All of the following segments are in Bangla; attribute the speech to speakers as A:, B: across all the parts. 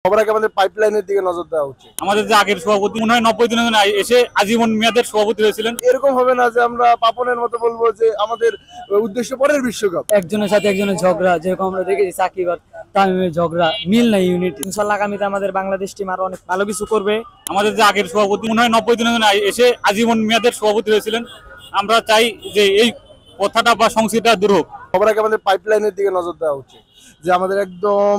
A: সবার আগে আমাদের পাইপলাইনের দিকে নজর দেওয়া উচিত।
B: আমাদের যে আগের সভাপতি মনে হয় 90 দিনের জন্য এসে আজীবন মেয়াদের সভাপতি হয়েছিলেন।
A: এরকম হবে না যে আমরা পাপনের মতো বলবো যে আমাদের উদ্দেশ্য পরের বিশ্বকাপ।
C: একজনের সাথে একজনের ঝগড়া, যেরকম আমরা দেখেছি সাকিব আর তামিমের ঝগড়া, মিল নাই, ইউনিটি। ইনশাআল্লাহ আগামীতে আমাদের বাংলাদেশ টিম আরো অনেক ভালো কিছু করবে।
B: আমাদের যে আগের সভাপতি মনে হয় 90 দিনের জন্য এসে আজীবন মেয়াদের সভাপতি হয়েছিলেন। আমরা চাই যে এই কথাটা বা সংস্কৃতিটা দূর হোক।
A: সবার আগে আমাদের পাইপলাইনের দিকে নজর দেওয়া উচিত, যে আমাদের একদম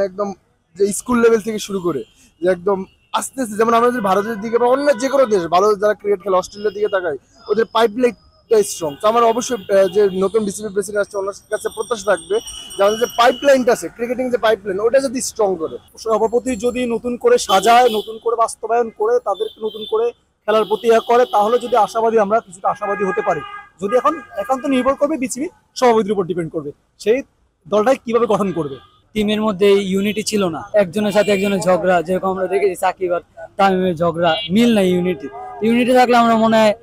A: একদম যে স্কুল লেভেল থেকে শুরু করে যে একদম আস্তে আস্তে, যেমন আমরা যদি ভারতের দিকে বা অন্য যে কোনো দেশ ভালো যারা ক্রিকেট খেলে অস্ট্রেলিয়ার দিকে তাকাই, ওদের পাইপলাইনটা স্ট্রং। তো আমার অবশ্যই যে নতুন বিসিবি প্রেসিডেন্ট আসছে ওনার কাছে প্রত্যাশা থাকবে যে আমাদের যে পাইপলাইনটা আছে, ক্রিকেটিং যে পাইপলাইন, ওটা যদি স্ট্রং করে।
D: সভাপতি যদি নতুন করে সাজায়, নতুন করে বাস্তবায়ন করে, তাদেরকে নতুন করে খেলার প্রতি করে, তাহলে যদি আশাবাদী, আমরা কিছুটা আশাবাদী হতে পারি। যদি এখন একান্ত নির্ভর করবে বিসিবি সভাপতির উপর ডিপেন্ড করবে, সেই দলটাই কিভাবে গঠন করবে।
C: টিমের মধ্যে ইউনিটি ছিল না, একজনের সাথে একজনের ঝগড়া, যেরকম আমরা দেখেছি সাকিব আর তামিমের ঝগড়া, মিল নাই, ইউনিটি। ইউনিটি থাকলে আমরা মনে হয়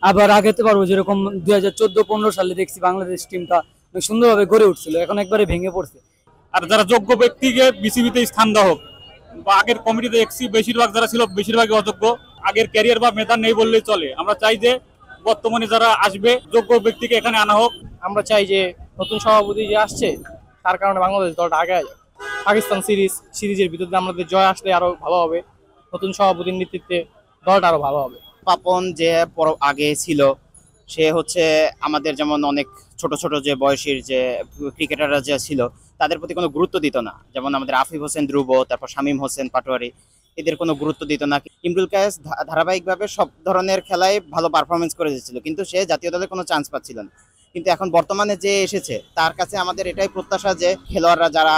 C: আবার আগাতে পারবো। যেরকম 2014-15 সালে দেখছি বাংলাদেশ টিমটা সুন্দরভাবে গড়ে উঠছিল, এখন একবারে ভেঙে পড়ছে।
B: আর যারা যোগ্য ব্যক্তিকে বিসিবিতে স্থান দেওয়া হোক, বা আগের কমিটিতে দেখছি বেশিরভাগ যারা ছিল বেশিরভাগই অযোগ্য, আগের ক্যারিয়ার বা মেধা নেই বললেই চলে। আমরা চাই যে বর্তমানে যারা আসবে যোগ্য ব্যক্তিকে এখানে আনা হোক।
E: আমরা চাই যে নতুন সভাপতি যে আসছে তার কারণে বাংলাদেশ দলটা আগে যাবে। পাকিস্তান সিরিজের বিরুদ্ধে আমাদের জয় আসলে আরো ভালো হবে, নতুন সভাপতির নেতৃত্বে দলটা আরো ভালো হবে।
F: পাপন যে আগে ছিল, সে হচ্ছে আমাদের যেমন অনেক ছোট ছোট যে বয়সীর যে ক্রিকেটাররা যে ছিল তাদের প্রতি কোনো গুরুত্ব দিত না। যেমন আমাদের আফিফ হোসেন ধ্রুব, তারপর শামীম হোসেন পাটোয়ারি, এদের কোনো গুরুত্ব দিত না। ইমরুল কায়েস ধারাবাহিকভাবে সব ধরনের খেলায় ভালো পারফরমেন্স করে যাচ্ছিল, কিন্তু সে জাতীয় দলে কোনো চান্স পাচ্ছিল না। কিন্তু এখন বর্তমানে যে এসেছে তার কাছে আমাদের এটাই প্রত্যাশা যে খেলোয়াড়রা যারা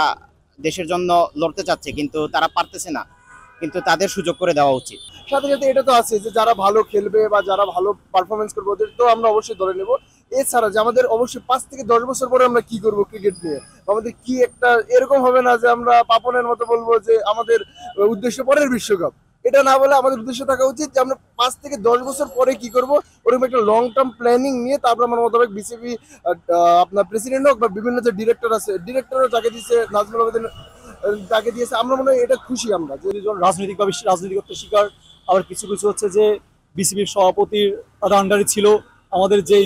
F: দেশের জন্য লড়তে চাচ্ছে কিন্তু তারা পারতেছে না, কিন্তু তাদের সুযোগ করে দেওয়া উচিত।
A: সাথে সাথে এটা তো আছে যে যারা ভালো খেলবে বা যারা ভালো পারফরমেন্স করবে ওদের তো আমরা অবশ্যই ধরে নেব। এছাড়া যে আমাদের অবশ্যই 5 থেকে 10 বছর পরে আমরা কি করব ক্রিকেট নিয়ে, আমাদের কি একটা এরকম হবে না যে আমরা পাপনের মতো বলবো যে আমাদের উদ্দেশ্য পরের বিশ্বকাপ। এটা না বলে আমাদের উদ্দেশ্য থাকা উচিত যে আমরা 5 থেকে 10 বছর পরে কি করব, ওরকম একটা লং টার্ম প্ল্যানিং নিয়ে তারপর আমার মোতাবেক বিসিবি আপনার প্রেসিডেন্ট হোক বা বিভিন্ন যে ডিরেক্টর আছে, ডিরেক্টরও যাকে দিয়েছে নাজমুল আবেদিন তাকে দিয়েছে, আমরা মনে হয় এটা খুশি আমরা যে
D: রাজনৈতিকভাবে রাজনীতিগত শিকার। আবার কিছু কিছু হচ্ছে যে বিসিবির সভাপতির তাদের আন্ডারে ছিল, আমাদের যে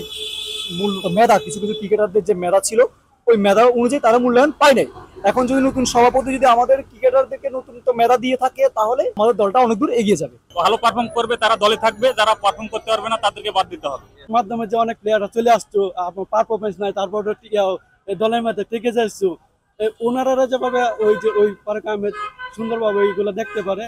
D: মূল মেধা, কিছু কিছু ক্রিকেটারদের যে মেধা ছিল ওই মেধা অনুযায়ী তারা মূল্যায়ন পায় নাই। এখন যদি নতুন সভাপতি যদি আমাদের ক্রিকেটারদেরকে নতুন মেধা দিয়ে থাকে তাহলে আমাদের দলটা অনেক দূর এগিয়ে যাবে।
B: ভালো পারফর্ম করবে তারা দলে থাকবে, যারা পারফর্ম করতে পারবে না তাদেরকে বাদ দিতে হবে।
D: মাধ্যমে যে অনেক প্লেয়াররা চলে আসতো, আপনার পারফরমেন্স নাই, তারপর দলের মধ্যে থেকে যাইছো, ওনারা যেভাবে ওই যে ওই পারফরমেন্স সুন্দরভাবে ওইগুলো দেখতে পারে।